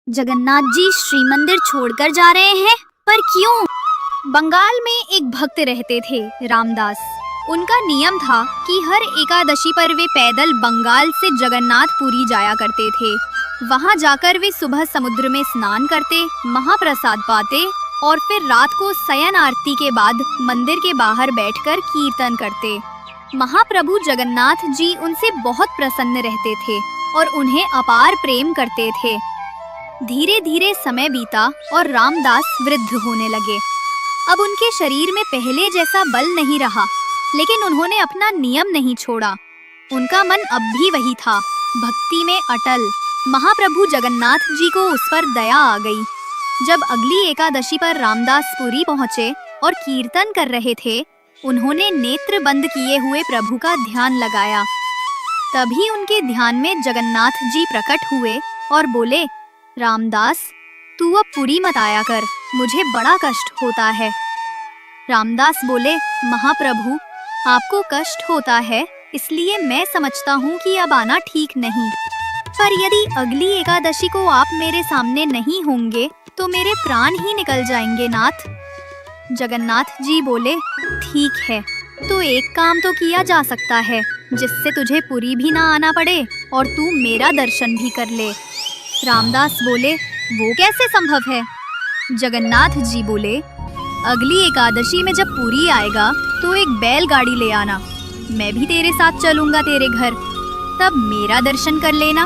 जगन्नाथ जी श्री मंदिर छोड़कर जा रहे हैं, पर क्यों? बंगाल में एक भक्त रहते थे, रामदास। उनका नियम था कि हर एकादशी पर वे पैदल बंगाल से जगन्नाथपुरी जाया करते थे। वहां जाकर वे सुबह समुद्र में स्नान करते, महाप्रसाद पाते और फिर रात को शयन आरती के बाद मंदिर के बाहर बैठकर कीर्तन करते। महाप्रभु जगन्नाथ जी उनसे बहुत प्रसन्न रहते थे और उन्हें अपार प्रेम करते थे। धीरे धीरे समय बीता और रामदास वृद्ध होने लगे। अब उनके शरीर में पहले जैसा बल नहीं रहा, लेकिन उन्होंने अपना नियम नहीं छोड़ा। उनका मन अब भी वही था, भक्ति में अटल। महाप्रभु जगन्नाथ जी को उस पर दया आ गई। जब अगली एकादशी पर रामदास पुरी पहुँचे और कीर्तन कर रहे थे, उन्होंने नेत्र बंद किए हुए प्रभु का ध्यान लगाया। तभी उनके ध्यान में जगन्नाथ जी प्रकट हुए और बोले, रामदास, तू अब पुरी मत आया कर, मुझे बड़ा कष्ट होता है। रामदास बोले, महाप्रभु, आपको कष्ट होता है इसलिए मैं समझता हूँ कि अब आना ठीक नहीं, पर यदि अगली एकादशी को आप मेरे सामने नहीं होंगे तो मेरे प्राण ही निकल जाएंगे नाथ। जगन्नाथ जी बोले, ठीक है, तो एक काम तो किया जा सकता है जिससे तुझे पुरी भी ना आना पड़े और तू मेरा दर्शन भी कर ले। रामदास बोले, वो कैसे संभव है? जगन्नाथ जी बोले, अगली एकादशी में जब पुरी आएगा तो एक बैलगाड़ी ले आना, मैं भी तेरे साथ चलूंगा तेरे घर, तब मेरा दर्शन कर लेना।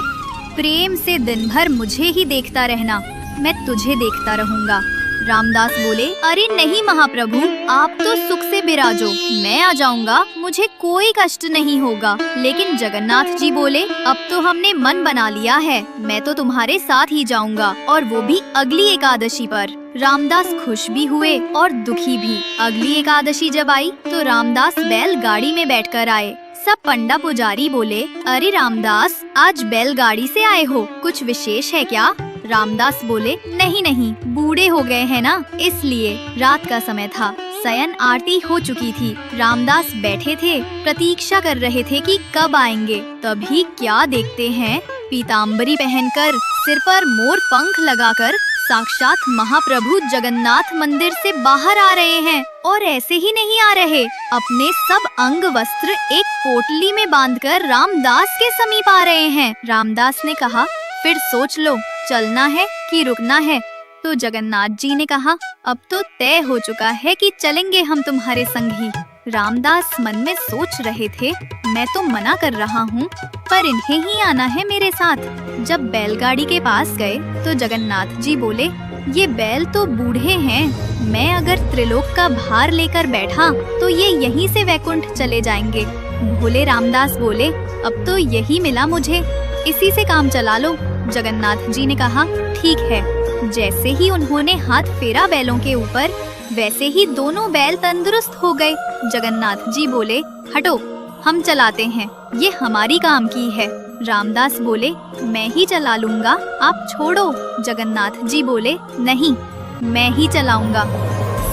प्रेम से दिन भर मुझे ही देखता रहना, मैं तुझे देखता रहूंगा। रामदास बोले, अरे नहीं महाप्रभु, आप तो सुख से विराजो, मैं आ जाऊंगा, मुझे कोई कष्ट नहीं होगा। लेकिन जगन्नाथ जी बोले, अब तो हमने मन बना लिया है, मैं तो तुम्हारे साथ ही जाऊंगा, और वो भी अगली एकादशी पर। रामदास खुश भी हुए और दुखी भी। अगली एकादशी जब आई तो रामदास बैलगाड़ी में बैठकर आए। सब पंडा पुजारी बोले, अरे रामदास, आज बैलगाड़ी से आए हो, कुछ विशेष है क्या? रामदास बोले, नहीं नहीं, बूढ़े हो गए हैं ना, इसलिए। रात का समय था, शयन आरती हो चुकी थी। रामदास बैठे थे, प्रतीक्षा कर रहे थे कि कब आएंगे। तभी क्या देखते हैं, पीताम्बरी पहनकर, सिर पर मोर पंख लगाकर साक्षात महाप्रभु जगन्नाथ मंदिर से बाहर आ रहे हैं। और ऐसे ही नहीं आ रहे, अपने सब अंग वस्त्र एक पोटली में बांधकर रामदास के समीप आ रहे हैं। रामदास ने कहा, फिर सोच लो, चलना है कि रुकना है? तो जगन्नाथ जी ने कहा, अब तो तय हो चुका है कि चलेंगे हम तुम्हारे संग ही। रामदास मन में सोच रहे थे, मैं तो मना कर रहा हूँ, पर इन्हें ही आना है मेरे साथ। जब बैलगाड़ी के पास गए तो जगन्नाथ जी बोले, ये बैल तो बूढ़े हैं, मैं अगर त्रिलोक का भार लेकर बैठा तो ये यहीं से वैकुंठ चले जाएंगे। भोले रामदास बोले, अब तो यही मिला मुझे, इसी से काम चला लो। जगन्नाथ जी ने कहा, ठीक है। जैसे ही उन्होंने हाथ फेरा बैलों के ऊपर, वैसे ही दोनों बैल तंदुरुस्त हो गए। जगन्नाथ जी बोले, हटो, हम चलाते हैं, ये हमारी काम की है। रामदास बोले, मैं ही चला लूंगा, आप छोड़ो। जगन्नाथ जी बोले, नहीं, मैं ही चलाऊंगा।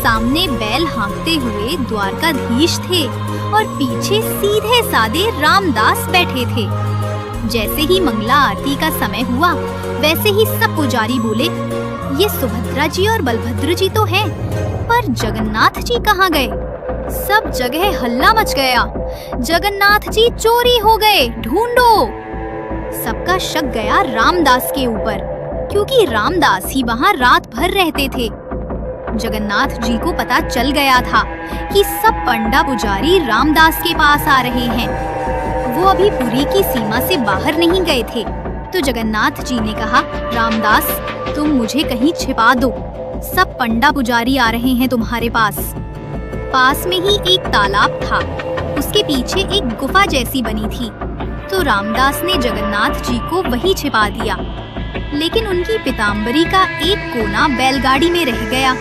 सामने बैल हाँकते हुए द्वारकाधीश थे और पीछे सीधे साधे रामदास बैठे थे। जैसे ही मंगला आरती का समय हुआ, वैसे ही सब पुजारी बोले, ये सुभद्रा जी और बलभद्र जी तो हैं, पर जगन्नाथ जी कहाँ गए? सब जगह हल्ला मच गया, जगन्नाथ जी चोरी हो गए, ढूंढो। सबका शक गया रामदास के ऊपर, क्योंकि रामदास ही वहाँ रात भर रहते थे। जगन्नाथ जी को पता चल गया था कि सब पंडा पुजारी रामदास के पास आ रहे हैं। वो अभी पुरी की सीमा से बाहर नहीं गए थे। तो जगन्नाथ जी ने कहा, रामदास, तुम मुझे कहीं छिपा दो, सब पंडा पुजारी आ रहे हैं तुम्हारे पास। पास में ही एक तालाब था, उसके पीछे एक गुफा जैसी बनी थी। तो रामदास ने जगन्नाथ जी को वहीं छिपा दिया, लेकिन उनकी पीताम्बरी का एक कोना बैलगाड़ी में रह गया।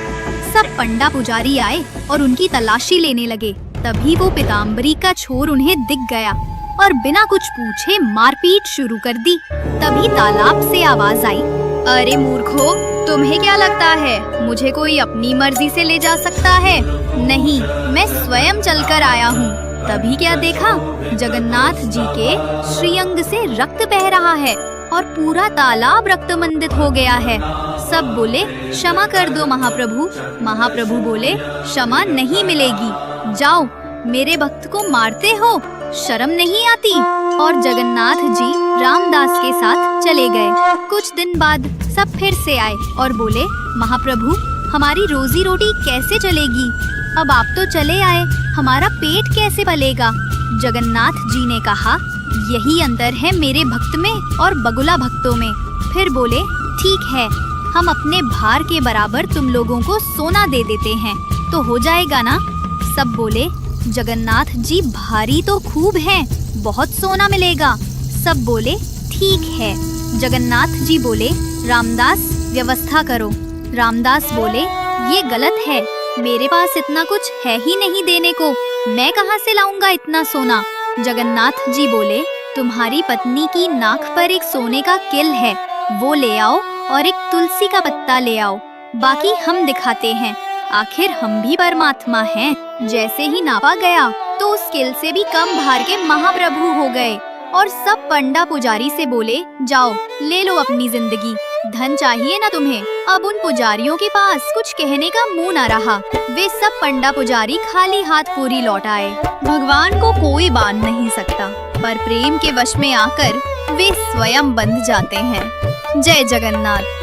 सब पंडा पुजारी आए और उनकी तलाशी लेने लगे। तभी वो पीताम्बरी का छोर उन्हें दिख गया और बिना कुछ पूछे मारपीट शुरू कर दी। तभी तालाब से आवाज आई, अरे मूर्खो, तुम्हें क्या लगता है मुझे कोई अपनी मर्जी से ले जा सकता है? नहीं, मैं स्वयं चलकर आया हूँ। तभी क्या देखा, जगन्नाथ जी के श्रीअंग से रक्त बह रहा है और पूरा तालाब रक्तमंडित हो गया है। सब बोले क्षमा कर दो महाप्रभु। महाप्रभु बोले क्षमा नहीं मिलेगी, जाओ, मेरे भक्त को मारते हो, शर्म नहीं आती। और जगन्नाथ जी रामदास के साथ चले गए। कुछ दिन बाद सब फिर से आए और बोले महाप्रभु, हमारी रोजी रोटी कैसे चलेगी? अब आप तो चले आए, हमारा पेट कैसे पलेगा? जगन्नाथ जी ने कहा, यही अंतर है मेरे भक्त में और बगुला भक्तों में। फिर बोले ठीक है, हम अपने भार के बराबर तुम लोगों को सोना दे देते हैं, तो हो जाएगा ना? सब बोले जगन्नाथ जी भारी तो खूब हैं, बहुत सोना मिलेगा। सब बोले ठीक है। जगन्नाथ जी बोले रामदास व्यवस्था करो। रामदास बोले ये गलत है, मेरे पास इतना कुछ है ही नहीं देने को, मैं कहाँ से लाऊंगा इतना सोना? जगन्नाथ जी बोले तुम्हारी पत्नी की नाक पर एक सोने का किल है, वो ले आओ और एक तुलसी का पत्ता ले आओ, बाकी हम दिखाते हैं, आखिर हम भी परमात्मा हैं। जैसे ही नापा गया तो उस किल से भी कम भार के महाप्रभु हो गए और सब पंडा पुजारी से बोले जाओ ले लो अपनी जिंदगी, धन चाहिए ना तुम्हें? अब उन पुजारियों के पास कुछ कहने का मुंह न रहा। वे सब पंडा पुजारी खाली हाथ पूरी लौट आए। भगवान को कोई बांध नहीं सकता, पर प्रेम के वश में आकर वे स्वयं बंध जाते हैं। जय जगन्नाथ।